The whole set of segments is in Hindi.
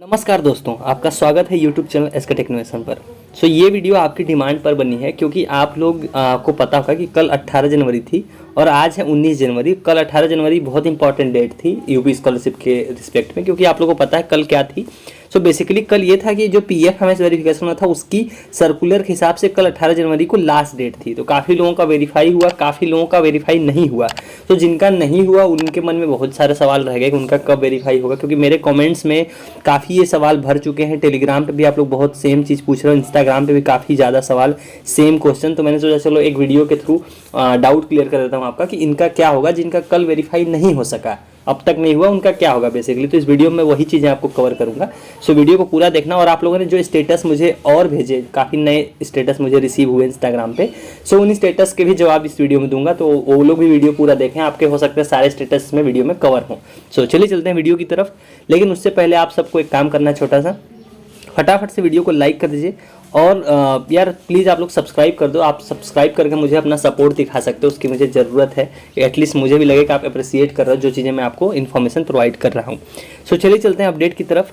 नमस्कार दोस्तों, आपका स्वागत है यूट्यूब चैनल एसके टेक्नोवेशन पर। ये वीडियो आपकी डिमांड पर बनी है क्योंकि आप लोग को पता होगा कि कल 18 जनवरी थी और आज है 19 जनवरी। कल 18 जनवरी बहुत इंपॉर्टेंट डेट थी यूपी स्कॉलरशिप के रिस्पेक्ट में, क्योंकि आप लोगों को पता है कल क्या थी। बेसिकली कल ये था कि जो PFMS वेरिफिकेशन हुआ था उसकी सर्कुलर के हिसाब से कल 18 जनवरी को लास्ट डेट थी। तो काफ़ी लोगों का वेरीफाई हुआ, काफ़ी लोगों का वेरीफाई नहीं हुआ। तो जिनका नहीं हुआ उनके मन में बहुत सारे सवाल रह गए कि उनका कब वेरीफाई होगा, क्योंकि मेरे कमेंट्स में काफ़ी ये सवाल भर चुके हैं। टेलीग्राम पे भी आप लोग बहुत सेम चीज़ पूछ रहे हो, इंस्टाग्राम पे भी काफ़ी ज़्यादा सवाल सेम क्वेश्चन। तो मैंने सोचा चलो एक वीडियो के थ्रू डाउट क्लियर कर देता हूँ आपका कि इनका क्या होगा, जिनका कल वेरीफाई नहीं हो सका, अब तक नहीं हुआ, उनका क्या होगा बेसिकली। तो इस वीडियो में वही चीज़ें आपको कवर करूंगा। वीडियो को पूरा देखना। और आप लोगों ने जो स्टेटस मुझे और भेजे, काफ़ी नए स्टेटस मुझे रिसीव हुए इंस्टाग्राम पे, उन स्टेटस के भी जवाब इस वीडियो में दूंगा। तो वो लोग भी वीडियो पूरा देखें, आपके हो सकते हैं सारे स्टेटस में वीडियो में कवर हों। चलिए चलते हैं वीडियो की तरफ। लेकिन उससे पहले आप सबको एक काम करना है छोटा सा, फटाफट से वीडियो को लाइक कर दीजिए और यार प्लीज़ आप लोग सब्सक्राइब कर दो। आप सब्सक्राइब करके मुझे अपना सपोर्ट दिखा सकते हो, उसकी मुझे ज़रूरत है। एटलीस्ट मुझे भी लगे कि आप अप्रिसिएट कर रहे हो जो चीज़ें मैं आपको इन्फॉर्मेशन प्रोवाइड कर रहा हूँ। चलिए चलते हैं अपडेट की तरफ।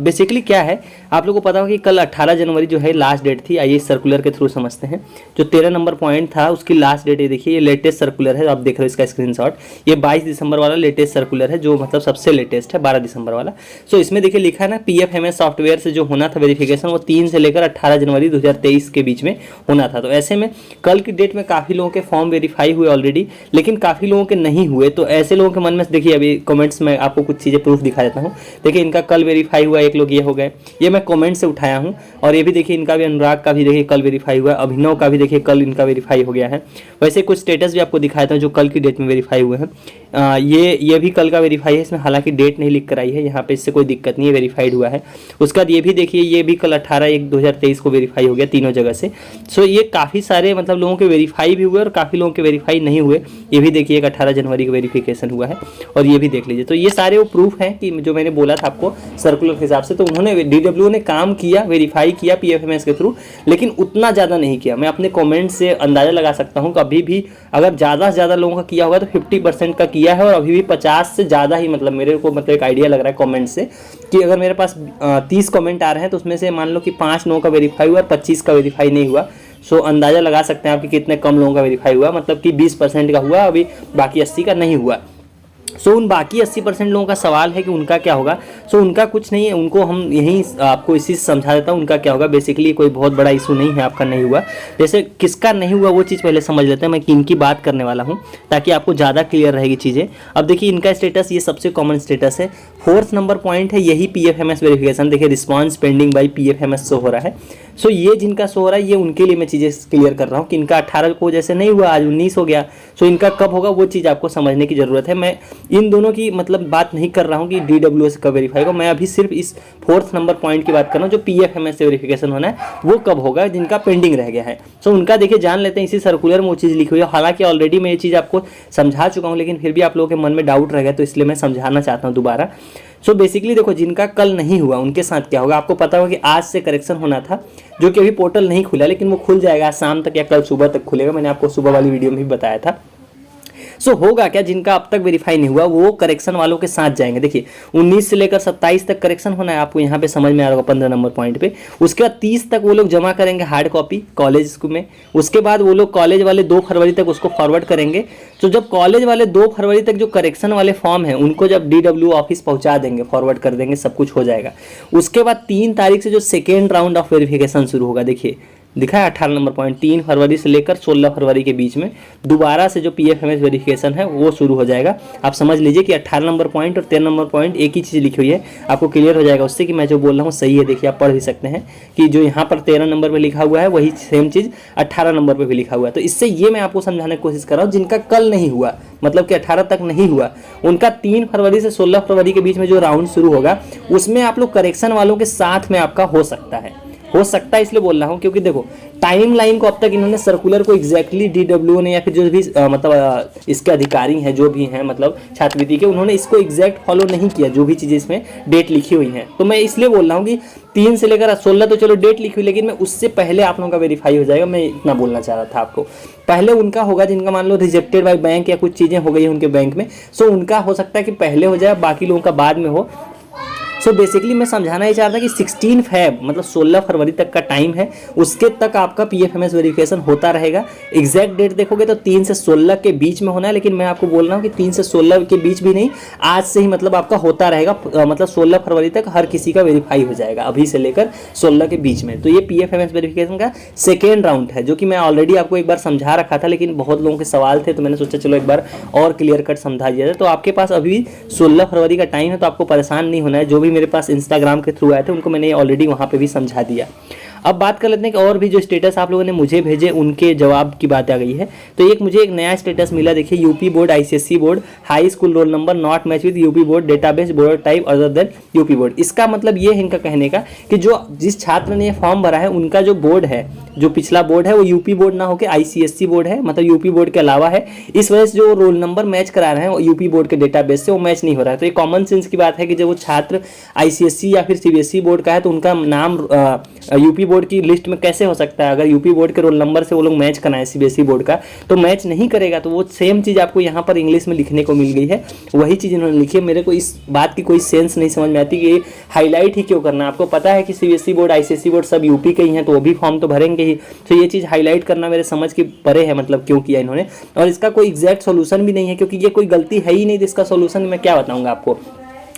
बेसिकली क्या है, आप लोगों को पता होगा कि कल 18 जनवरी जो है लास्ट डेट थी। आइए सर्कुलर के थ्रू समझते हैं। जो 13 नंबर पॉइंट था उसकी लास्ट डेट ये देखिए, ये लेटेस्ट सर्कुलर है, आप देख रहे हो इसका स्क्रीनशॉट। ये 22 दिसंबर वाला लेटेस्ट सर्कुलर है, जो मतलब सबसे लेटेस्ट है, 12 दिसंबर वाला। इसमें देखिए लिखा है ना, PFMS सॉफ्टवेयर से जो होना था वेरिफिकेशन, वो 3 से लेकर 18 जनवरी 2023 के बीच में होना था। तो ऐसे में कल की डेट में काफ़ी लोगों के फॉर्म वेरीफाई हुए ऑलरेडी, लेकिन काफ़ी लोगों के नहीं हुए। तो ऐसे लोगों के मन में देखिए, अभी कमेंट्स में आपको कुछ चीज़ें प्रूफ दिखा देता हूँ। देखिए इनका कल वेरीफाई हुआ, एक लोग ये हो गए, ये मैं कमेंट से उठाया हूँ। और ये भी देखिए इनका भी, अनुराग का भी देखिए कल वेरीफाई हुआ, अभिनव का भी देखिए कल इनका वेरीफाई हो गया है। वैसे कुछ स्टेटस भी आपको दिखाया था जो कल की डेट में वेरीफाई हुए हैं। ये भी कल का वेरीफाई है, इसमें हालांकि डेट नहीं लिख कर आई है यहाँ पे, इससे कोई दिक्कत नहीं है, वेरीफाइड हुआ है। उसके बाद ये भी देखिए, ये भी कल 18/1/2023 को वेरीफाई हो गया तीनों जगह से। ये काफ़ी सारे मतलब लोगों के वेरीफाई भी हुए और काफ़ी लोगों के वेरीफाई नहीं हुए। ये भी देखिए 18 जनवरी का वेरिफिकेशन हुआ है, और ये भी देख लीजिए। तो ये सारे वो प्रूफ हैं कि जो मैंने बोला था आपको सर्कुलर के हिसाब से। तो उन्होंने DW ने काम किया, वेरीफाई किया PFMS के थ्रू, लेकिन उतना ज़्यादा नहीं किया। मैं अपने कॉमेंट से अंदाज़ा लगा सकता हूँ, कभी भी अगर ज़्यादा से ज़्यादा लोगों का किया होगा तो 50% का किया है, और अभी भी 50 से ज़्यादा ही, मतलब मेरे को मतलब एक आइडिया लग रहा है कमेंट से कि अगर मेरे पास 30 कमेंट आ रहे हैं तो उसमें से मान लो कि 5 लोगों का वेरीफाई हुआ और 25 का वेरीफाई नहीं हुआ। अंदाज़ा लगा सकते हैं आप कि कितने कम लोगों का वेरीफाई हुआ, मतलब कि 20% का हुआ, अभी बाकी 80 का नहीं हुआ। उन बाकी 80% लोगों का सवाल है कि उनका क्या होगा। उनका कुछ नहीं है, उनको हम यहीं आपको इसी से समझा देता हूँ उनका क्या होगा। बेसिकली कोई बहुत बड़ा इशू नहीं है आपका नहीं हुआ। जैसे किसका नहीं हुआ वो चीज़ पहले समझ लेते हैं, मैं किनकी बात करने वाला हूँ ताकि आपको ज़्यादा क्लियर रहेगी चीज़ें। अब देखिए इनका स्टेटस, ये सबसे कॉमन स्टेटस है, 4th नंबर पॉइंट है, यही PFMS वेरिफिकेशन। देखिए response pending by PFMS show हो रहा है। ये जिनका शो हो रहा है, ये उनके लिए मैं चीज़ें क्लियर कर रहा हूँ कि इनका 18 को जैसे नहीं हुआ, आज 19 हो गया। इनका कब होगा वो चीज़ आपको समझने की ज़रूरत है। मैं इन दोनों की मतलब बात नहीं कर रहा हूँ कि DWS कब वेरीफाई होगा, मैं अभी सिर्फ इस 4th नंबर पॉइंट की बात कर रहा हूँ, जो PFMS से वेरिफिकेशन होना है वो कब होगा, जिनका पेंडिंग रह गया है। उनका देखिए जान लेते हैं, इसी सर्कुलर में वो चीज़ लिखी हुई है। हालांकि ऑलरेडी मैं ये चीज़ आपको समझा चुका हूँ, लेकिन फिर भी आप लोगों के मन में डाउट रह गया, तो इसलिए मैं समझाना चाहता हूँ दोबारा। बेसिकली देखो, जिनका कल नहीं हुआ उनके साथ क्या होगा। आपको पता होगा कि आज से करेक्शन होना था, जो कि अभी पोर्टल नहीं खुला, लेकिन वो खुल जाएगा शाम तक या कल सुबह तक खुलेगा। मैंने आपको सुबह वाली वीडियो में भी बताया था। होगा क्या, जिनका अब तक वेरीफाई नहीं हुआ वो करेक्शन वालों के साथ जाएंगे। देखिए 19 से लेकर 27 तक करेक्शन होना है, आपको यहाँ पे समझ में आ रहा होगा 15 नंबर पॉइंट पे। उसके बाद 30 तक वो लोग जमा करेंगे हार्ड कॉपी कॉलेज में। उसके बाद वो लोग कॉलेज वाले 2 फरवरी तक उसको फॉरवर्ड करेंगे। जब कॉलेज वाले 2 फरवरी तक जो करेक्शन वाले फॉर्म है उनको जब DW ऑफिस पहुँचा देंगे, फॉरवर्ड कर देंगे, सब कुछ हो जाएगा। उसके बाद 3 तारीख से जो सेकेंड राउंड ऑफ वेरिफिकेशन शुरू होगा। देखिए दिखा है 18 नंबर पॉइंट, 3 फरवरी से लेकर 16 फरवरी के बीच में दोबारा से जो PFMS वेरिफिकेशन है वो शुरू हो जाएगा। आप समझ लीजिए कि 18 नंबर पॉइंट और 13 नंबर पॉइंट एक ही चीज़ लिखी हुई है, आपको क्लियर हो जाएगा उससे कि मैं जो बोल रहा हूँ सही है। देखिए आप पढ़ भी सकते हैं कि जो यहाँ पर 13 नंबर पर लिखा हुआ है वही सेम चीज़ 18 नंबर पर भी लिखा हुआ है। तो इससे ये मैं आपको समझाने की कोशिश कर रहा हूँ, जिनका कल नहीं हुआ, मतलब कि 18 तक नहीं हुआ, उनका 3 फरवरी से 16 फरवरी के बीच में जो राउंड शुरू होगा उसमें आप लोग करेक्शन वालों के साथ में आपका हो सकता है। इसलिए बोल रहा हूँ क्योंकि देखो टाइम लाइन को अब तक इन्होंने सर्कुलर को एग्जैक्टली DW ने या फिर जो भी मतलब इसके अधिकारी हैं जो भी हैं मतलब छात्रवृत्ति के, उन्होंने इसको एग्जैक्ट फॉलो नहीं किया, जो भी चीज़ें इसमें डेट लिखी हुई हैं। तो मैं इसलिए बोल रहा हूँ कि 3 से लेकर 16 तो चलो डेट लिखी हुई, लेकिन मैं उससे पहले आप लोगों का वेरीफाई हो जाएगा। मैं इतना बोलना चाह रहा था आपको। पहले उनका होगा जिनका मान लो रिजेक्टेड बाय बैंक या कुछ चीज़ें हो गई उनके बैंक में, उनका हो सकता है कि पहले हो जाए, बाकी लोगों का बाद में हो। सो बेसिकली मैं समझाना ही चाह रहा था कि 16 फेब मतलब 16 फरवरी तक का टाइम है, उसके तक आपका PFMS वेरिफिकेशन होता रहेगा। एग्जैक्ट डेट देखोगे तो 3 से 16 के बीच में होना है, लेकिन मैं आपको बोल रहा हूँ कि 3 से 16 के बीच भी नहीं, आज से ही मतलब आपका होता रहेगा, मतलब 16 फरवरी तक हर किसी का वेरीफाई हो जाएगा, अभी से लेकर 16 के बीच में। तो ये PFMS वेरिफिकेशन का सेकेंड राउंड है, जो कि मैं ऑलरेडी आपको एक बार समझा रखा था, लेकिन बहुत लोगों के सवाल थे तो मैंने सोचा चलो एक बार और क्लियर कट समझा दिया जाए। तो आपके पास अभी 16 फरवरी का टाइम है, तो आपको परेशान नहीं होना है। जो भी मेरे पास इंस्टाग्राम के थ्रू आए थे उनको मैंने ऑलरेडी वहाँ पे भी समझा दिया। अब बात कर लेते हैं कि और भी जो स्टेटस आप लोगों ने मुझे भेजे उनके जवाब की बात आ गई है। तो एक मुझे एक नया स्टेटस मिला, देखिए, UP board ICSE board high school roll number not match with UP board database board type other than UP board. इसका मतलब ये है इनका कहने का कि जिस छात्र ने ये फॉर्म भरा है उनका जो बोर्ड है, जो पिछला बोर्ड है वो यूपी बोर्ड ना होकर ICSE बोर्ड है, मतलब यूपी बोर्ड के अलावा है। इस वजह से जो रोल नंबर मैच करा रहे हैं यूपी बोर्ड के डेटाबेस से वो मैच नहीं हो रहा है। तो ये कॉमन सेंस की बात है कि जब वो छात्र ICSE या फिर CBSE बोर्ड का है तो उनका नाम यूपी बोर्ड की लिस्ट में कैसे हो सकता है? अगर यूपी बोर्ड के रोल नंबर से वो लोग मैच कराएं CBSE बोर्ड का तो मैच नहीं करेगा। तो वो सेम चीज़ आपको यहाँ पर इंग्लिश में लिखने को मिल गई है, वही चीज़ इन्होंने लिखी है। मेरे को इस बात की कोई सेंस नहीं समझ में आती कि ये हाईलाइट ही क्यों करना। आपको पता है कि CBSE बोर्ड ICSE बोर्ड सब यूपी के ही हैं, तो वो भी फॉर्म तो भरेंगे ही। तो ये चीज़ हाईलाइट करना मेरे समझ के परे है, मतलब क्यों किया इन्होंने। और इसका कोई एग्जैक्ट सोल्यूशन भी नहीं है, क्योंकि ये कोई गलती है ही नहीं, तो इसका सोल्यूशन मैं क्या बताऊँगा आपको।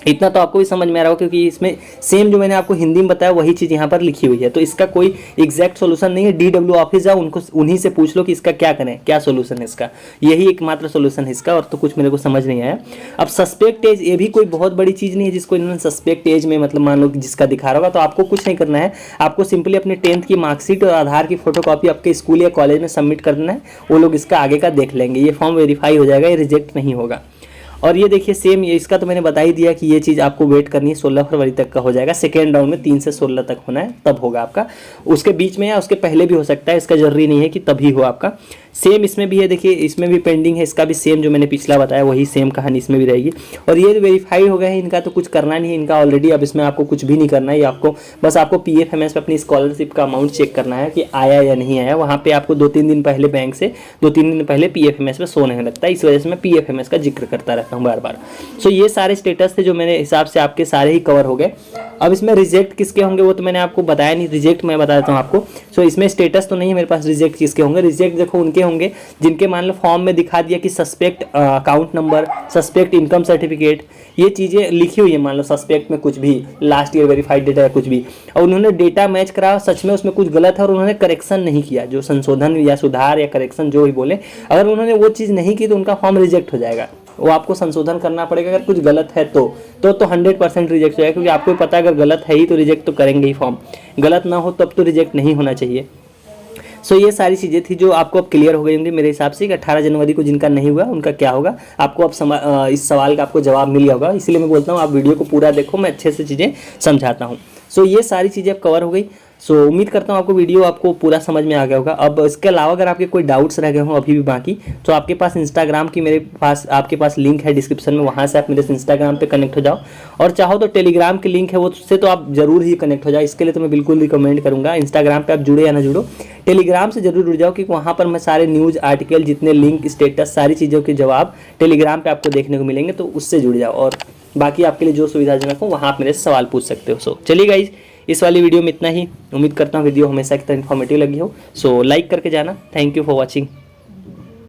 इतना तो आपको भी समझ में आ रहा हो, क्योंकि इसमें सेम जो मैंने आपको हिंदी में बताया वही चीज़ यहाँ पर लिखी हुई है। तो इसका कोई एग्जैक्ट सोल्यूशन नहीं है। DW ऑफिस जाओ, उनको उन्हीं से पूछ लो कि इसका क्या करें, क्या सोल्यूशन है इसका। यही एकमात्र सोल्यूशन है इसका, और तो कुछ मेरे को समझ नहीं आया। अब सस्पेक्ट एज, ये भी कोई बहुत बड़ी चीज़ नहीं है जिसको इन्होंने सस्पेक्ट एज में मतलब मान लो कि जिसका दिखा रहा होगा। तो आपको कुछ नहीं करना है, आपको सिंपली अपने 10th की मार्कशीट और आधार की फोटोकॉपी आपके स्कूल या कॉलेज में सबमिट कर देना है। वो लोग इसका आगे का देख लेंगे, ये फॉर्म वेरीफाई हो जाएगा, ये रिजेक्ट नहीं होगा। और ये देखिए सेम, ये इसका तो मैंने बता ही दिया कि ये चीज़ आपको वेट करनी है, 16 फरवरी तक का हो जाएगा। सेकेंड राउंड में 3 से 16 तक होना है, तब होगा आपका। उसके बीच में या उसके पहले भी हो सकता है, इसका जरूरी नहीं है कि तभी हो आपका। सेम इसमें भी है, देखिए इसमें भी पेंडिंग है, इसका भी सेम जो मैंने पिछला बताया वही सेम कहानी इसमें भी रहेगी। और ये वेरीफाई हो गए हैं इनका, तो कुछ करना नहीं है इनका ऑलरेडी। अब इसमें आपको कुछ भी नहीं करना है, आपको बस आपको PFMS पे अपनी स्कॉलरशिप का अमाउंट चेक करना है कि आया या नहीं आया। वहाँ पे आपको 2-3 दिन पहले बैंक से 2-3 दिन पहले PFMS पे शो नहीं लगता है, इस वजह से मैं PFMS का जिक्र करता रहता हूँ बार बार। सो ये सारे स्टेटस थे जो मेरे हिसाब से आपके सारे ही कवर हो गए। अब इसमें रिजेक्ट किसके होंगे वो तो मैंने आपको बताया नहीं, रिजेक्ट मैं बता देता हूँ आपको। सो इसमें स्टेटस तो नहीं है मेरे पास, रिजेक्ट किसके होंगे। रिजेक्ट देखो उनके होंगे जिनके मान लो फॉर्म में दिखा दिया कि suspect account number, suspect income certificate, ये चीज़ें लिखी हुई है, मान लो सस्पेक्ट में कुछ भी लास्ट ईयर वेरीफाइड डेटा या कुछ भी, और उन्होंने डेटा मैच करा, सच में उसमें कुछ गलत है और उन्होंने करेक्शन नहीं किया, जो संशोधन या सुधार या करेक्शन जो भी बोले, अगर उन्होंने वो चीज़ नहीं की तो उनका फॉर्म रिजेक्ट हो जाएगा। वो आपको संशोधन करना पड़ेगा, अगर कुछ गलत है तो 100% रिजेक्ट हो जाएगा, क्योंकि आपको पता है अगर गलत है ही तो रिजेक्ट तो करेंगे ही फॉर्म, गलत ना हो तब तो रिजेक्ट नहीं होना चाहिए। सो ये सारी चीज़ें थी जो आपको अब क्लियर हो गई होंगी मेरे हिसाब से कि 18 जनवरी को जिनका नहीं हुआ उनका क्या होगा। आपको अब इस सवाल का आपको जवाब मिल गया होगा, इसलिए मैं बोलता हूँ आप वीडियो को पूरा देखो, मैं अच्छे से चीज़ें समझाता हूँ। सो ये सारी चीज़ें अब कवर हो गई। सो उम्मीद करता हूँ आपको वीडियो आपको पूरा समझ में आ गया होगा। अब इसके अलावा अगर आपके कोई डाउट्स रह गए हों अभी भी बाकी, तो आपके पास इंस्टाग्राम की आपके पास लिंक है डिस्क्रिप्शन में, वहाँ से आप मेरे इंस्टाग्राम पे कनेक्ट हो जाओ, और चाहो तो टेलीग्राम की लिंक है वो उससे तो आप जरूर ही कनेक्ट हो जाओ। इसके लिए तो मैं बिल्कुल रिकमेंड करूँगा, इंस्टाग्राम पर आप जुड़े या ना जुड़ो, टेलीग्राम से जरूर जुड़ जाओ, क्योंकि वहाँ पर मैं सारे न्यूज़ आर्टिकल जितने लिंक स्टेटस सारी चीज़ों के जवाब टेलीग्राम पर आपको देखने को मिलेंगे, तो उससे जुड़ जाओ। और बाकी आपके लिए जो सुविधाजनक हो वहाँ आप मेरे सवाल पूछ सकते हो। सो चलिए गाइज, इस वाली वीडियो में इतना ही। उम्मीद करता हूँ वीडियो हमेशा की तरह इन्फॉर्मेटिव लगी हो। सो लाइक करके जाना। Thank you for watching.